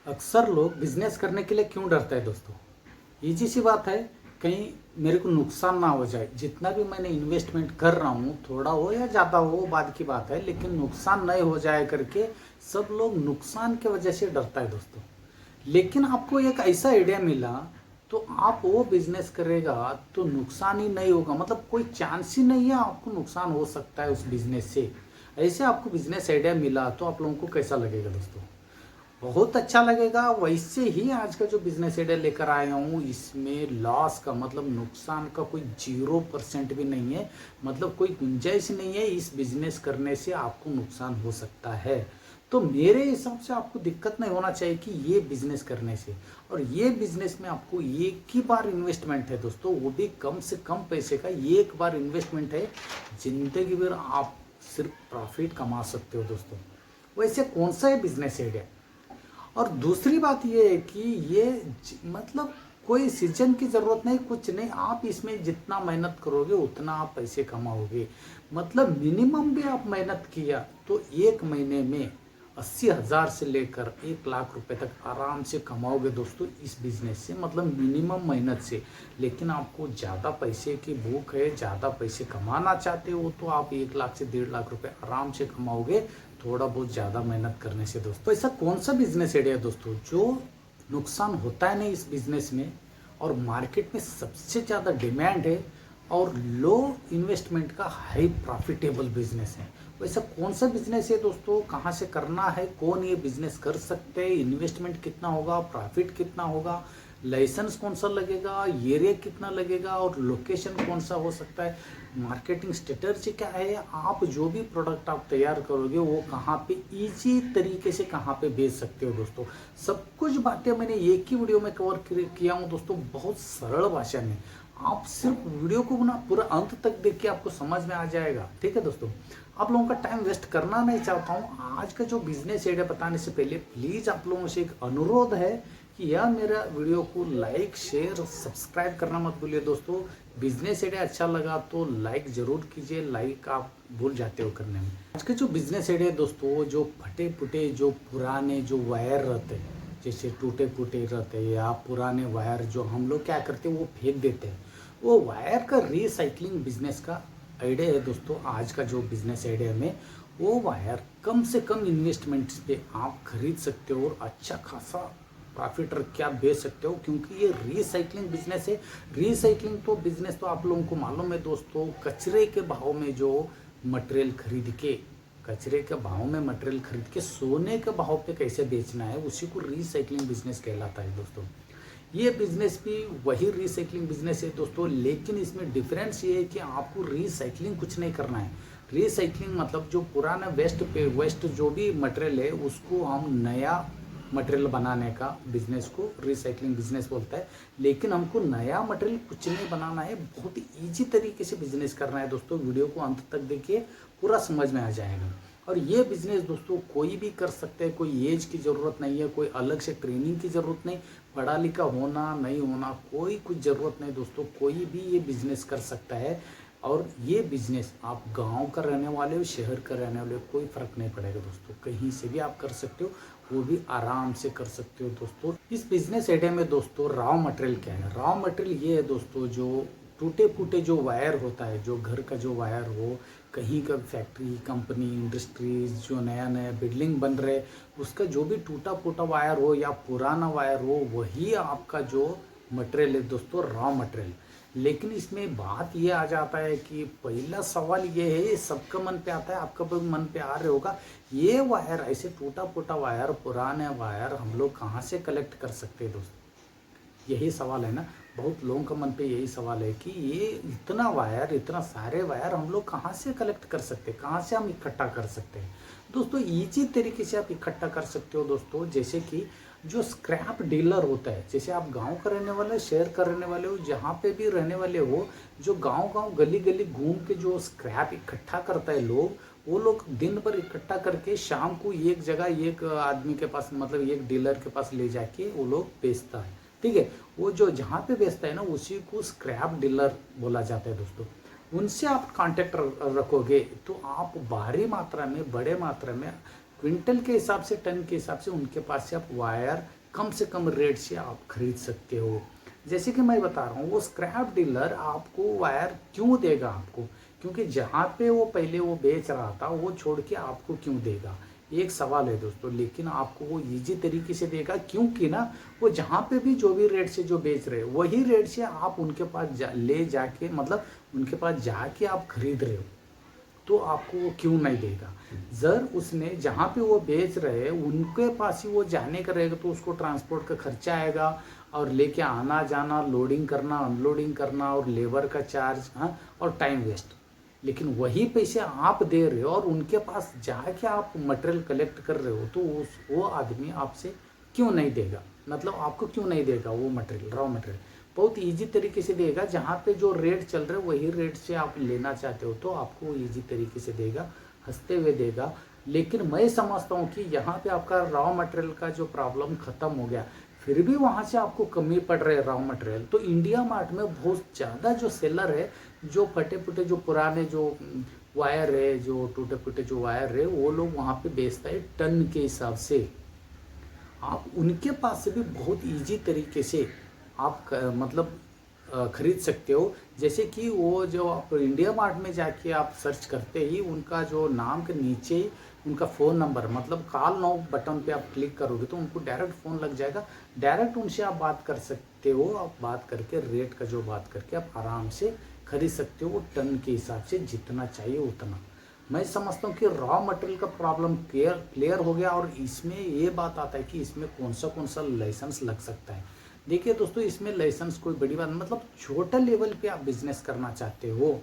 अक्सर लोग बिजनेस करने के लिए क्यों डरते हैं दोस्तों। इजी सी बात है, कहीं मेरे को नुकसान ना हो जाए। जितना भी मैंने इन्वेस्टमेंट कर रहा हूँ, थोड़ा हो या ज़्यादा हो वो बाद की बात है, लेकिन नुकसान नहीं हो जाए करके सब लोग नुकसान की वजह से डरता है दोस्तों। लेकिन आपको एक ऐसा आइडिया मिला तो आप वो बिजनेस करेगा तो नुकसान ही नहीं होगा, मतलब कोई चांस ही नहीं है आपको नुकसान हो सकता है उस बिजनेस से। ऐसे आपको बिजनेस आइडिया मिला तो आप लोगों को कैसा लगेगा दोस्तों? बहुत अच्छा लगेगा। वैसे ही आज का जो बिजनेस आइडिया लेकर आया हूँ, इसमें लॉस का मतलब नुकसान का कोई 0% भी नहीं है, मतलब कोई गुंजाइश नहीं है इस बिजनेस करने से आपको नुकसान हो सकता है। तो मेरे हिसाब से आपको दिक्कत नहीं होना चाहिए कि ये बिजनेस करने से। और ये बिजनेस में आपको एक ही बार इन्वेस्टमेंट है दोस्तों, वो भी कम से कम पैसे का एक बार इन्वेस्टमेंट है। जिंदगी भर आप सिर्फ प्रॉफिट कमा सकते हो दोस्तों। वैसे कौन सा है बिजनेस आइडिया? और दूसरी बात ये है कि ये मतलब कोई सीजन की ज़रूरत नहीं, कुछ नहीं। आप इसमें जितना मेहनत करोगे उतना आप पैसे कमाओगे। मतलब मिनिमम भी आप मेहनत किया तो एक महीने में 80,000 से लेकर 1 लाख रुपए तक आराम से कमाओगे दोस्तों इस बिजनेस से, मतलब मिनिमम मेहनत से। लेकिन आपको ज़्यादा पैसे की भूख है, ज़्यादा पैसे कमाना चाहते हो तो आप 1 लाख से 1.5 लाख रुपए आराम से कमाओगे, थोड़ा बहुत ज़्यादा मेहनत करने से दोस्तों। ऐसा कौन सा बिजनेस आइडिया है दोस्तों जो नुकसान होता है नहीं इस बिजनेस में, और मार्केट में सबसे ज़्यादा डिमांड है, और लो इन्वेस्टमेंट का हाई प्रॉफिटेबल बिजनेस है? वैसा कौन सा बिजनेस है दोस्तों? कहाँ से करना है, कौन ये बिजनेस कर सकते हैं, इन्वेस्टमेंट कितना होगा, प्रॉफिट कितना होगा, लाइसेंस कौन सा लगेगा, एरिया कितना लगेगा, और लोकेशन कौन सा हो सकता है, मार्केटिंग स्ट्रेटजी क्या है, आप जो भी प्रोडक्ट आप तैयार करोगे वो कहाँ पे इजी तरीके से कहाँ पे बेच सकते हो दोस्तों। सब कुछ बातें मैंने एक ही वीडियो में कवर किया हूँ दोस्तों, बहुत सरल भाषा में। आप सिर्फ वीडियो को ना पूरा अंत तक देख के आपको समझ में आ जाएगा। ठीक है दोस्तों, आप लोगों का टाइम वेस्ट करना नहीं चाहता हूँ। आज का जो बिजनेस आइडिया बताने से पहले प्लीज आप लोगों से एक अनुरोध है कि यह मेरा वीडियो को लाइक शेयर और सब्सक्राइब करना मत भूलिए दोस्तों। बिजनेस आइडिया अच्छा लगा तो लाइक जरूर कीजिए, लाइक आप भूल जाते हो करने में। आज के जो बिजनेस आइडिया दोस्तों, जो फटे फुटे जो पुराने जो वायर रहते हैं, जैसे टूटे फूटे रहते हैं या पुराने वायर, जो हम लोग क्या करते हैं वो फेंक देते हैं, वो वायर का रिसाइकलिंग बिजनेस का आइडिया है दोस्तों। आज का जो बिजनेस आइडिया में वो वायर कम से कम इन्वेस्टमेंट्स पे आप खरीद सकते हो और अच्छा खासा प्रॉफिट रख के आप बेच सकते हो, क्योंकि ये रिसाइकलिंग बिजनेस है। रिसाइकलिंग तो बिजनेस तो आप लोगों को मालूम है दोस्तों, कचरे के भाव में जो मटेरियल खरीद के, कचरे के भाव में मटेरियल खरीद के सोने के भाव पे कैसे बेचना है, उसी को रिसाइकलिंग बिजनेस कहलाता है दोस्तों। ये बिजनेस भी वही रिसाइकलिंग बिजनेस है दोस्तों, लेकिन इसमें डिफरेंस ये है कि आपको रिसाइकलिंग कुछ नहीं करना है। रिसाइकलिंग मतलब जो पुराना वेस्ट जो भी मटेरियल है उसको हम नया मटेरियल बनाने का बिजनेस को रिसाइकलिंग बिजनेस बोलता है। लेकिन हमको नया मटेरियल कुछ नहीं बनाना है, बहुत ईजी तरीके से बिजनेस करना है दोस्तों। वीडियो को अंत तक देखिए, पूरा समझ में आ जाएगा। और ये बिजनेस दोस्तों कोई भी कर सकते हैं, कोई एज की ज़रूरत नहीं है, कोई अलग से ट्रेनिंग की ज़रूरत नहीं, पढ़ा लिखा होना नहीं होना कोई कुछ ज़रूरत नहीं दोस्तों, कोई भी ये बिजनेस कर सकता है। और ये बिजनेस आप गांव का रहने वाले हो, शहर का रहने वाले हो, कोई फ़र्क नहीं पड़ेगा दोस्तों, कहीं से भी आप कर सकते हो, वो भी आराम से कर सकते हो दोस्तों। इस बिजनेस आइडिया में दोस्तों रॉ मटेरियल क्या है? रॉ मटेरियल ये है दोस्तों, जो टूटे फूटे जो वायर होता है, जो घर का जो वायर हो, कहीं का फैक्ट्री कंपनी इंडस्ट्रीज जो नया नया बिल्डिंग बन रहे, उसका जो भी टूटा फूटा वायर हो या पुराना वायर हो, वही आपका जो मटेरियल है दोस्तों, रॉ मटेरियल। लेकिन इसमें बात ये आ जाता है कि पहला सवाल ये है, सबका मन पे आता है, आपका भी मन पे आ रहा होगा, ये वायर ऐसे टूटा फूटा वायर, पुराने वायर हम लोग कहाँ से कलेक्ट कर सकते हैं दोस्तों? यही सवाल है ना, बहुत लोगों का मन पे यही सवाल है कि ये इतना वायर, इतना सारे वायर हम लोग कहाँ से कलेक्ट कर सकते हैं, कहाँ से हम इकट्ठा कर सकते हैं दोस्तों? इजी तरीके से आप इकट्ठा कर सकते हो दोस्तों। जैसे कि जो स्क्रैप डीलर होता है, जैसे आप गांव का रहने वाले, शहर का रहने वाले हो, जहाँ पे भी रहने वाले हो, जो गांव गांव गली गली घूम के जो स्क्रैप इकट्ठा करता है लोग, वो लोग दिन भर इकट्ठा करके शाम को एक जगह एक आदमी के पास, मतलब एक डीलर के पास ले जाके वो लोग बेचता है। ठीक है, वो जो जहाँ पे बेचता है ना, उसी को स्क्रैप डीलर बोला जाता है दोस्तों। उनसे आप कांटेक्ट रखोगे तो आप भारी मात्रा में, बड़े मात्रा में क्विंटल के हिसाब से, टन के हिसाब से उनके पास से आप वायर कम से कम रेट से आप खरीद सकते हो। जैसे कि मैं बता रहा हूँ, वो स्क्रैप डीलर आपको वायर क्यों देगा आपको, क्योंकि जहाँ पे वो पहले वो बेच रहा था वो छोड़ के आपको क्यों देगा, एक सवाल है दोस्तों। लेकिन आपको वो इजी तरीके से देगा, क्योंकि ना वो जहाँ पे भी जो भी रेट से जो बेच रहे हैं वही रेट से आप उनके पास ले जाके, मतलब उनके पास जाके आप खरीद रहे हो, तो आपको वो क्यों नहीं देगा। जर उसने जहाँ पे वो बेच रहे हैं उनके पास ही वो जाने का रहेगा, तो उसको ट्रांसपोर्ट का खर्चा आएगा, और लेके आना जाना, लोडिंग करना, अनलोडिंग करना, और लेबर का चार्ज, हाँ, और टाइम वेस्ट। लेकिन वही पैसे आप दे रहे हो और उनके पास जाके आप मटेरियल कलेक्ट कर रहे हो, तो वो आदमी आपसे क्यों नहीं देगा, मतलब आपको क्यों नहीं देगा वो मटेरियल, रॉ मटेरियल। बहुत इजी तरीके से देगा, जहाँ पे जो रेट चल रहे वही रेट से आप लेना चाहते हो तो आपको वो इजी तरीके से देगा, हंसते हुए देगा। लेकिन मैं समझता हूँ कि यहाँ पे आपका रॉ मटेरियल का जो प्रॉब्लम खत्म हो गया, फिर भी वहाँ से आपको कमी पड़ रही है रॉ मटेरियल, तो इंडिया मार्ट में बहुत ज़्यादा जो सेलर है, जो फटे फुटे जो पुराने जो वायर है, जो टूटे फूटे जो वायर है, वो लोग वहाँ पे बेचता है टन के हिसाब से। आप उनके पास से भी बहुत इजी तरीके से आप मतलब खरीद सकते हो। जैसे कि वो जो आप इंडिया मार्ट में जाके आप सर्च करते ही उनका जो नाम के नीचे ही उनका फ़ोन नंबर, मतलब कॉल नाउ बटन पे आप क्लिक करोगे तो उनको डायरेक्ट फ़ोन लग जाएगा, डायरेक्ट उनसे आप बात कर सकते हो। आप बात करके रेट का जो बात करके आप आराम से खरीद सकते हो, वो टन के हिसाब से जितना चाहिए उतना। मैं समझता हूँ कि रॉ मटेरियल का प्रॉब्लम क्लियर हो गया। और इसमें ये बात आता है कि इसमें कौन सा लाइसेंस लग सकता है। देखिए दोस्तों, इसमें लाइसेंस कोई बड़ी बात, मतलब छोटा लेवल पे आप बिजनेस करना चाहते हो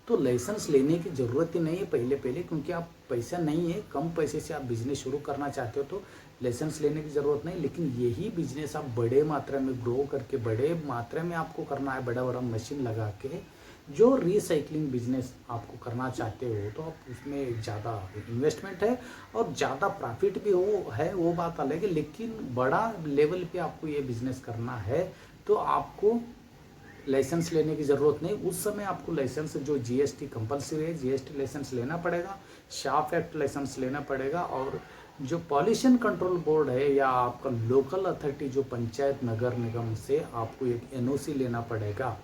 तो लाइसेंस लेने की ज़रूरत ही नहीं है पहले क्योंकि आप पैसा नहीं है, कम पैसे से आप बिजनेस शुरू करना चाहते हो तो लाइसेंस लेने की ज़रूरत नहीं। लेकिन यही बिजनेस आप बड़े मात्रा में ग्रो करके, बड़े मात्रा में आपको करना है, बड़ा बड़ा मशीन लगा के जो रिसाइकलिंग बिजनेस आपको करना चाहते हो, तो आप उसमें ज़्यादा इन्वेस्टमेंट है और ज़्यादा प्रॉफिट भी है, वो बात अलग है। लेकिन बड़ा लेवल पे आपको ये बिजनेस करना है तो आपको लाइसेंस लेने की ज़रूरत नहीं। उस समय आपको लाइसेंस जो जीएसटी कंपलसरी है, जीएसटी लाइसेंस लेना पड़ेगा, शार्प एक्ट लाइसेंस लेना पड़ेगा, और जो पॉल्यूशन कंट्रोल बोर्ड है या आपका लोकल अथॉरिटी जो पंचायत नगर निगम से आपको एक एनओसी लेना पड़ेगा।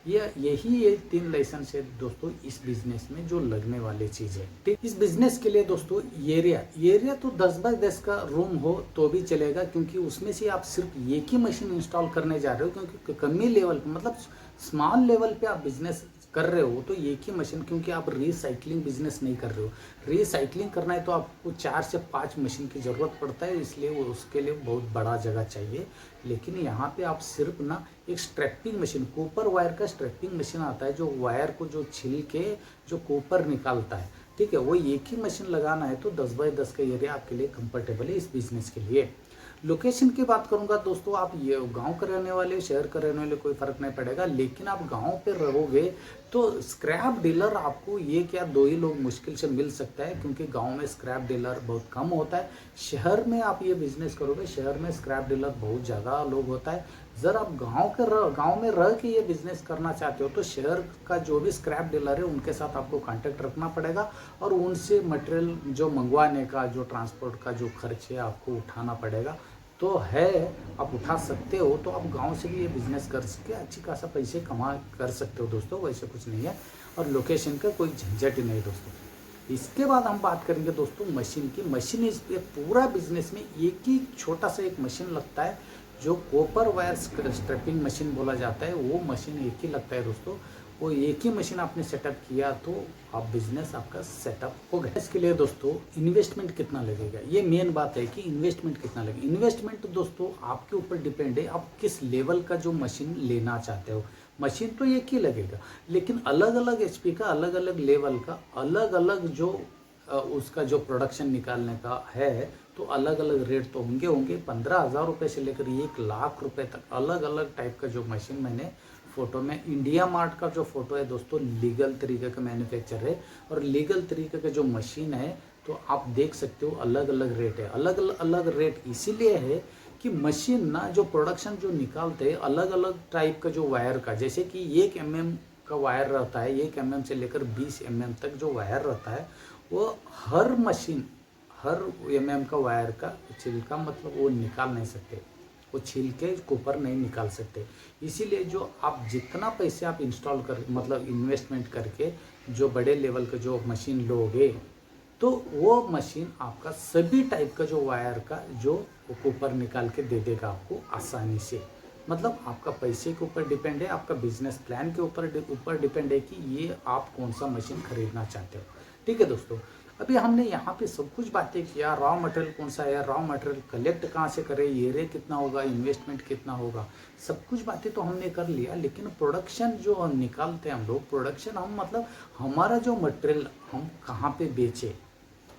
यही ये 3 लाइसेंस है दोस्तों इस बिजनेस में जो लगने वाली चीज़ है। ठीक, इस बिजनेस के लिए दोस्तों एरिया तो 10 बाय 10 का रूम हो तो भी चलेगा, क्योंकि उसमें से आप सिर्फ एक ही मशीन इंस्टॉल करने जा रहे हो, क्योंकि कमी लेवल पे, मतलब स्मॉल लेवल पे आप बिजनेस कर रहे हो तो एक ही मशीन, क्योंकि आप रिसाइकलिंग बिजनेस नहीं कर रहे हो। रिसाइकलिंग करना है तो आपको 4 से 5 मशीन की ज़रूरत पड़ता है, इसलिए वो उसके लिए बहुत बड़ा जगह चाहिए। लेकिन यहाँ पे आप सिर्फ ना एक स्ट्रैपिंग मशीन, कॉपर वायर का स्ट्रैपिंग मशीन आता है, जो वायर को जो छिल के जो कॉपर निकालता है, ठीक है, वो एक ही मशीन लगाना है तो 10 बाय 10 का एरिया आपके लिए कंफर्टेबल है इस बिजनेस के लिए। लोकेशन की बात करूंगा दोस्तों, आप ये गांव के रहने वाले, शहर के रहने वाले, कोई फर्क नहीं पड़ेगा। लेकिन आप गांव पे रहोगे तो स्क्रैप डीलर आपको एक या 2 ही लोग मुश्किल से मिल सकता है, क्योंकि गांव में स्क्रैप डीलर बहुत कम होता है। शहर में आप ये बिजनेस करोगे, शहर में स्क्रैप डीलर बहुत ज़्यादा लोग होता है। जर आप गांव में रह के ये बिजनेस करना चाहते हो तो शहर का जो भी स्क्रैप डीलर है उनके साथ आपको कांटेक्ट रखना पड़ेगा, और उनसे मटेरियल जो मंगवाने का, जो ट्रांसपोर्ट का जो खर्च है आपको उठाना पड़ेगा। तो है, आप उठा सकते हो, तो आप गांव से भी ये बिजनेस कर सके अच्छी खासा पैसे कमा कर सकते हो दोस्तों, वैसे कुछ नहीं है। और लोकेशन का कोई झंझट ही नहीं दोस्तों। इसके बाद हम बात करेंगे दोस्तों मशीन की। मशीन इस पूरा बिजनेस में एक ही छोटा सा एक मशीन लगता है, जो कॉपर वायर स्ट्रैपिंग मशीन बोला जाता है, वो मशीन एक ही लगता है दोस्तों। वो एक ही मशीन आपने सेटअप किया तो आप बिजनेस आपका सेटअप हो गया। इसके लिए दोस्तों इन्वेस्टमेंट कितना लगेगा, ये मेन बात है कि इन्वेस्टमेंट कितना लगेगा। इन्वेस्टमेंट दोस्तों आपके ऊपर डिपेंड है, आप किस लेवल का जो मशीन लेना चाहते हो। मशीन तो एक ही लगेगा, लेकिन अलग अलग एचपी का, अलग अलग लेवल का, अलग अलग जो उसका जो प्रोडक्शन निकालने का है, तो अलग अलग रेट तो होंगे 15,000 रुपये से लेकर 1,00,000 रुपये तक अलग अलग टाइप का जो मशीन मैंने फोटो में, इंडिया मार्ट का जो फोटो है दोस्तों, लीगल तरीके का मैन्युफैक्चर है और लीगल तरीके का जो मशीन है, तो आप देख सकते हो अलग अलग रेट है। अलग अलग रेट इसीलिए है कि मशीन ना जो प्रोडक्शन जो निकालते हैं अलग अलग टाइप का जो वायर का, जैसे कि 1 mm का वायर रहता है, 1 mm से लेकर 20 mm तक जो वायर रहता है, वो हर हर का वायर का छिलका मतलब वो निकाल नहीं सकते, वो छील के कॉपर नहीं निकाल सकते। इसीलिए जो आप जितना पैसे आप इंस्टॉल कर मतलब इन्वेस्टमेंट करके जो बड़े लेवल का जो मशीन लोगे, तो वो मशीन आपका सभी टाइप का जो वायर का जो कॉपर निकाल के दे देगा आपको आसानी से। मतलब आपका पैसे के ऊपर डिपेंड है, आपका बिजनेस प्लान के ऊपर डिपेंड है कि ये आप कौन सा मशीन खरीदना चाहते हो। ठीक है दोस्तों, अभी हमने यहाँ पे सब कुछ बातें किया, रॉ मटेरियल कौन सा है, रॉ मटेरियल कलेक्ट कहाँ से करें, एरिया कितना होगा, इन्वेस्टमेंट कितना होगा, सब कुछ बातें तो हमने कर लिया। लेकिन प्रोडक्शन जो निकालते हैं हम लोग, प्रोडक्शन हम मतलब हमारा जो मटेरियल हम कहाँ पे बेचे,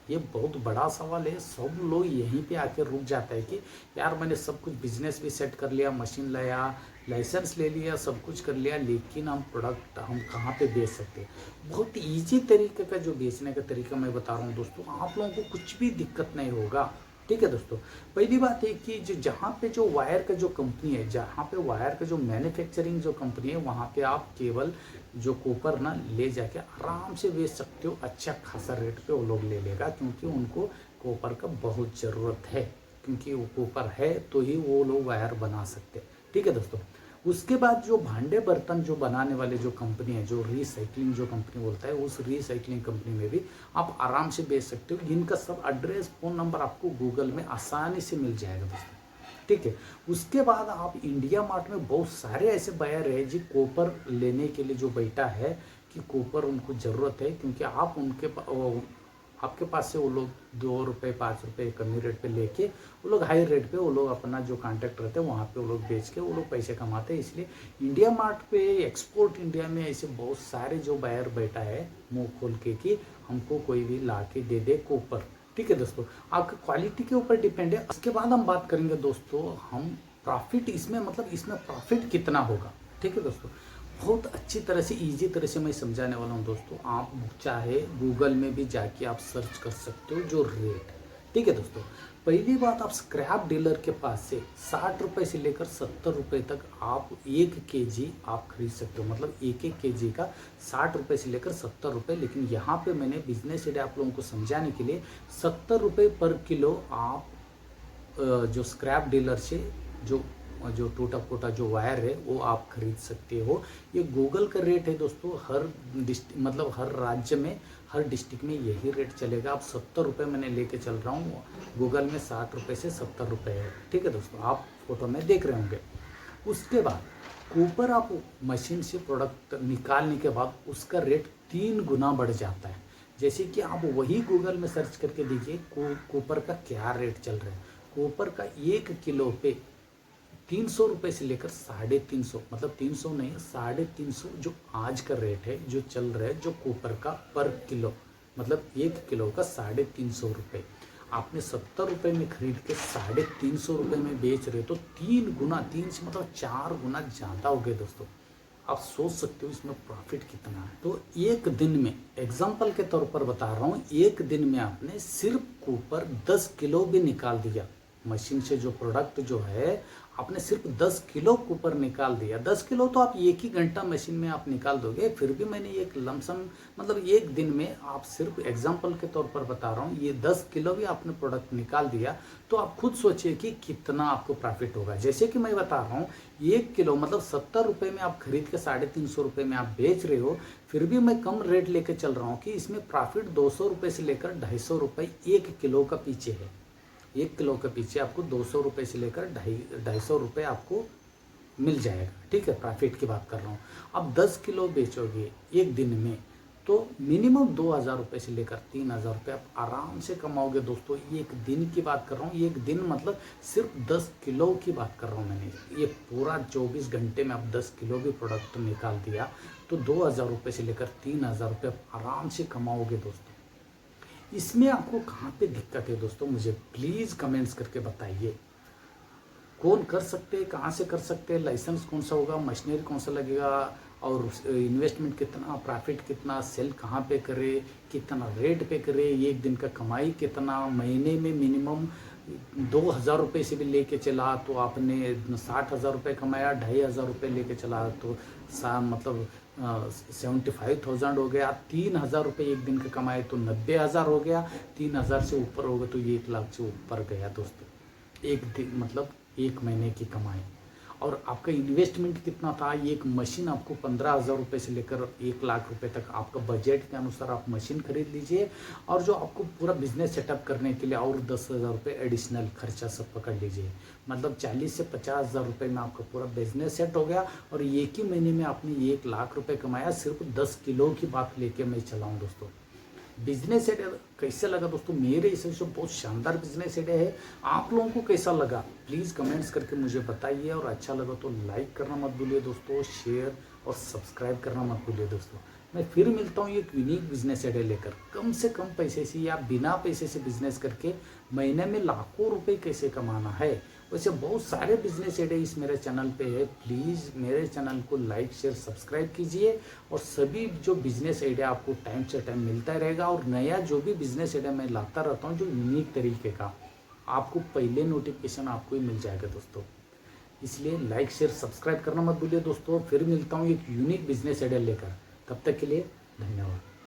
ये बहुत बड़ा सवाल है। सब लोग यहीं पे आके रुक जाता है कि यार मैंने सब कुछ बिजनेस भी सेट कर लिया, मशीन लाया, लाइसेंस ले लिया, सब कुछ कर लिया, लेकिन हम प्रोडक्ट हम कहाँ पे बेच सकते हैं। बहुत ईजी तरीके का जो बेचने का तरीका मैं बता रहा हूँ दोस्तों, आप लोगों को कुछ भी दिक्कत नहीं होगा। ठीक है दोस्तों, पहली बात है कि जो जहाँ पे जो वायर का जो कंपनी है, जहाँ पे वायर का जो मैन्युफैक्चरिंग जो कंपनी है, वहाँ पे आप केवल जो कॉपर ना ले जाके आराम से बेच सकते हो, अच्छा खासा रेट पे वो लोग ले लेगा, क्योंकि उनको कॉपर का बहुत ज़रूरत है, क्योंकि वो कॉपर है तो ही वो लोग वायर बना सकते हैं। ठीक है दोस्तों, उसके बाद जो भांडे बर्तन जो बनाने वाले जो कंपनी है, जो रीसाइक्लिंग जो कंपनी बोलता है, उस रीसाइक्लिंग कंपनी में भी आप आराम से बेच सकते हो। इनका सब एड्रेस, फ़ोन नंबर आपको गूगल में आसानी से मिल जाएगा दोस्तों। ठीक है, उसके बाद आप इंडिया मार्ट में बहुत सारे ऐसे बायर है जी कॉपर लेने के लिए जो बैठा है कि कॉपर उनको ज़रूरत है, क्योंकि आप आपके पास से वो लोग 2 रुपये 5 रुपये कमी रेट पे लेके वो लोग हाई रेट पे वो लोग अपना जो कॉन्टैक्ट रहते हैं वहाँ पे वो लोग बेच के वो लोग पैसे कमाते हैं। इसलिए इंडिया मार्ट पे, एक्सपोर्ट इंडिया में ऐसे बहुत सारे जो बायर बैठा है मुंह खोल के कि हमको कोई भी ला के दे दे कॉपर। ठीक है दोस्तों, आपकी क्वालिटी के ऊपर डिपेंड है। उसके बाद हम बात करेंगे दोस्तों, हम प्रॉफिट इसमें मतलब इसमें प्रॉफिट कितना होगा। ठीक है दोस्तों, बहुत अच्छी तरह से इजी तरह से मैं समझाने वाला हूँ दोस्तों। आप चाहे गूगल में भी जाके आप सर्च कर सकते हो जो रेट। ठीक है दोस्तों, पहली बात, आप स्क्रैप डीलर के पास से 60 रुपये से लेकर 70 रुपये तक आप 1 केजी आप खरीद सकते हो। मतलब एक केजी का 60 रुपये से लेकर 70 रुपये। लेकिन यहाँ पे मैंने बिजनेस आइडिया आप लोगों को समझाने के लिए 70 रुपये पर किलो आप जो स्क्रैप डीलर से जो टूटा फूटा जो वायर है वो आप खरीद सकते हो। ये गूगल का रेट है दोस्तों, हर मतलब हर राज्य में, हर डिस्ट्रिक्ट में यही रेट चलेगा। आप 70 रुपये मैंने लेके चल रहा हूँ, गूगल में 60 रुपये से 70 रुपये है। ठीक है दोस्तों, आप फोटो में देख रहे होंगे। उसके बाद कॉपर आप मशीन से प्रोडक्ट निकालने के बाद उसका रेट 3 गुना बढ़ जाता है। जैसे कि आप वही गूगल में सर्च करके देखिए कॉपर का क्या रेट चल रहा है। कॉपर का 1 किलो पे 300 रुपये से लेकर 350, मतलब 300 नहीं 350 जो आज का रेट है जो चल रहा है जो कॉपर का पर किलो, मतलब 1 किलो का 350 रुपये। आपने 70 रुपये में खरीद के 350 रुपये में बेच रहे तो 3 गुना, 3 से मतलब 4 गुना ज़्यादा हो गए दोस्तों। आप सोच सकते हो इसमें प्रॉफिट कितना है। तो एक दिन में, एग्जाम्पल के तौर पर बता रहा हूँ, एक दिन में आपने सिर्फ कॉपर 10 किलो भी निकाल दिया मशीन से, जो प्रोडक्ट जो है आपने सिर्फ 10 किलो कॉपर निकाल दिया। 10 किलो तो आप एक ही घंटा मशीन में आप निकाल दोगे। फिर भी मैंने एक लमसम मतलब एक दिन में आप सिर्फ एग्जांपल के तौर पर बता रहा हूँ, ये 10 किलो भी आपने प्रोडक्ट निकाल दिया तो आप खुद सोचिए कि कितना आपको प्रॉफिट होगा। जैसे कि मैं बता रहा हूँ 1 किलो मतलब 70 रुपये में आप खरीद के 350 रुपये में आप बेच रहे हो, फिर भी मैं कम रेट लेके चल रहा हूँ कि इसमें प्रॉफिट 200 रुपये से लेकर 250 रुपये 1 किलो का पीछे है। 1 किलो के पीछे आपको 200 रुपये से लेकर 250 रुपये आपको मिल जाएगा। ठीक है, प्रॉफिट की बात कर रहा हूँ। अब 10 किलो बेचोगे एक दिन में तो मिनिमम 2000 रुपये से लेकर 3000 रुपये आप आराम से कमाओगे दोस्तों। एक दिन की बात कर रहा हूँ, एक दिन मतलब सिर्फ 10 किलो की बात कर रहा हूँ मैंने। ये पूरा 24 घंटे में आप 10 किलो भी प्रोडक्ट निकाल दिया तो 2000 रुपये से लेकर 3000 रुपये आप आराम से कमाओगे दोस्तों। इसमें आपको कहाँ पे दिक्कत है दोस्तों, मुझे प्लीज़ कमेंट्स करके बताइए। कौन कर सकते हैं, कहाँ से कर सकते हैं, लाइसेंस कौन सा होगा, मशीनरी कौन सा लगेगा, और इन्वेस्टमेंट कितना, प्रॉफिट कितना, सेल कहाँ पे करे, कितना रेट पे करे, एक दिन का कमाई कितना, महीने में मिनिमम 2000 रुपये से भी लेके चला तो आपने 60,000 रुपये कमाया, 2500 रुपये लेके चला तो मतलब 75,000 हो गया, 3,000 रुपये एक दिन का कमाए तो 90,000 हो गया, 3,000 से ऊपर हो गया तो 1 लाख से ऊपर गया दोस्तों। एक दिन मतलब एक महीने की कमाई। और आपका इन्वेस्टमेंट कितना था? एक मशीन आपको 15,000 रुपये से लेकर 1 लाख रुपए तक आपका बजट के अनुसार आप मशीन खरीद लीजिए, और जो आपको पूरा बिजनेस सेटअप करने के लिए और 10,000 रुपये एडिशनल खर्चा सब पकड़ लीजिए। मतलब 40 से 50,000 रुपये में आपका पूरा बिजनेस सेट हो गया, और एक ही महीने में आपने 1 लाख रुपये कमाया। सिर्फ 10 किलो की बात लेके मैं चला हूँ दोस्तों। बिजनेस आइडिया कैसे लगा दोस्तों? मेरे हिसाब से बहुत शानदार बिजनेस आइडिया है। आप लोगों को कैसा लगा प्लीज़ कमेंट्स करके मुझे बताइए, और अच्छा लगा तो लाइक करना मत भूलिए दोस्तों, शेयर और सब्सक्राइब करना मत भूलिए दोस्तों। मैं फिर मिलता हूँ एक यूनिक बिजनेस आइडिया लेकर। कम से कम पैसे से या बिना पैसे से बिजनेस करके महीने में लाखों रुपए कैसे कमाना है, वैसे बहुत सारे बिजनेस आइडिया इस मेरे चैनल पे है। प्लीज़ मेरे चैनल को लाइक शेयर सब्सक्राइब कीजिए, और सभी जो बिजनेस आइडिया आपको टाइम से टाइम मिलता रहेगा, और नया जो भी बिजनेस आइडिया मैं लाता रहता हूँ जो यूनिक तरीके का, आपको पहले नोटिफिकेशन आपको ही मिल जाएगा दोस्तों। इसलिए लाइक शेयर सब्सक्राइब करना मत भूलिए दोस्तों। फिर मिलता हूँ एक यूनिक बिजनेस आइडिया लेकर, तब तक के लिए धन्यवाद।